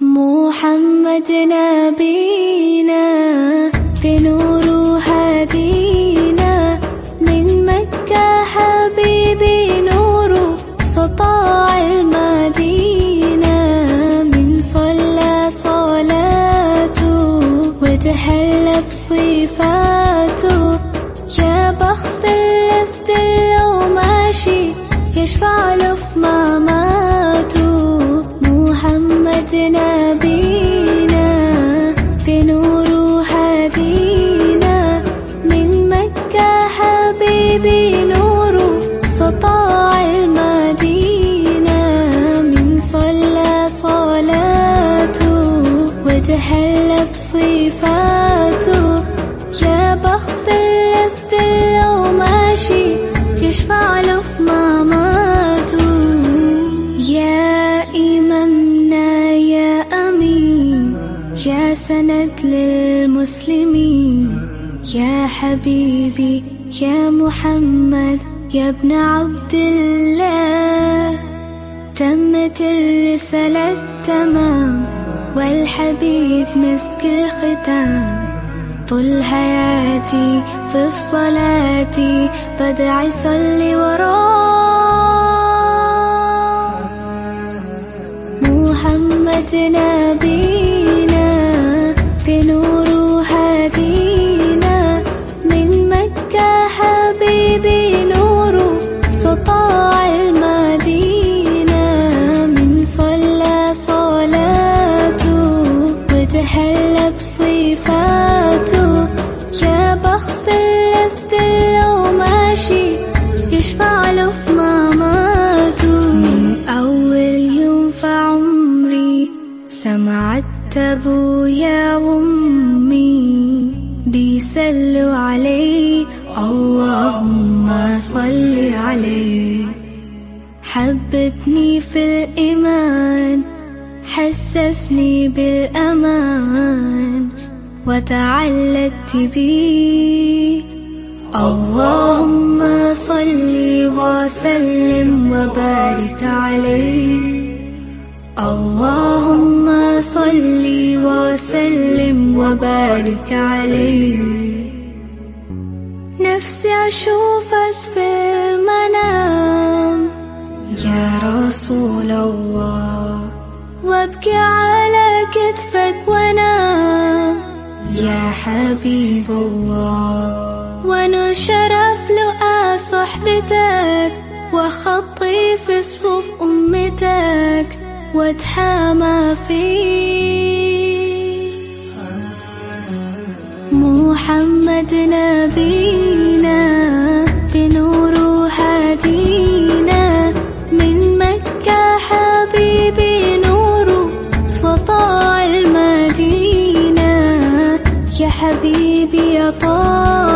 محمد نبينا بنور هدينا من مكة حبيبي نور سطاع المدينة من صلى صلاته وتهلى بصفاته يا بخت اللي في دله ماشي يشفع له في مماته محمد نبينا بنور هدينا من مكة حبيبي نور سطاع المدينة من صلى صلاته وتهلى بصفاته يا بخت اللي في دله ماشي يشفع له في مماته يا إمامنا يا أمين يا سند للمسلمين يا حبيبي يا محمد يا ابن عبد الله تمت الرسالة تمام والحبيب مسك الختام طول حياتي في صلاتي بدعي صلي وراه محمد نبينا بنور هدينا من مكة حبيبي نور سطاع المدينة من صلى صلاته وتهلى بصفاته يا بخت اللي في دله ماشي يشفع له في مماته من أول يوم في عمري سمعت أبويا وأمي بيسلوا عليه اللهم صل عليه حببني في الإيمان حسسني بالأمان وتعلقت بيه اللهم صل وسلم وبارك عليه اللهم صل وسلم وبارك عليه نفسي أشوفك في المنام يا رسول الله وابكي على كتفك وانام يا حبيب الله وانا شرف لقى صحبتك وخطي في صفوف أمتك واتحامى فيك محمد نبينا بنور هدينا من مكة حبيبي نور سطاع المدينة يا حبيبي يا طه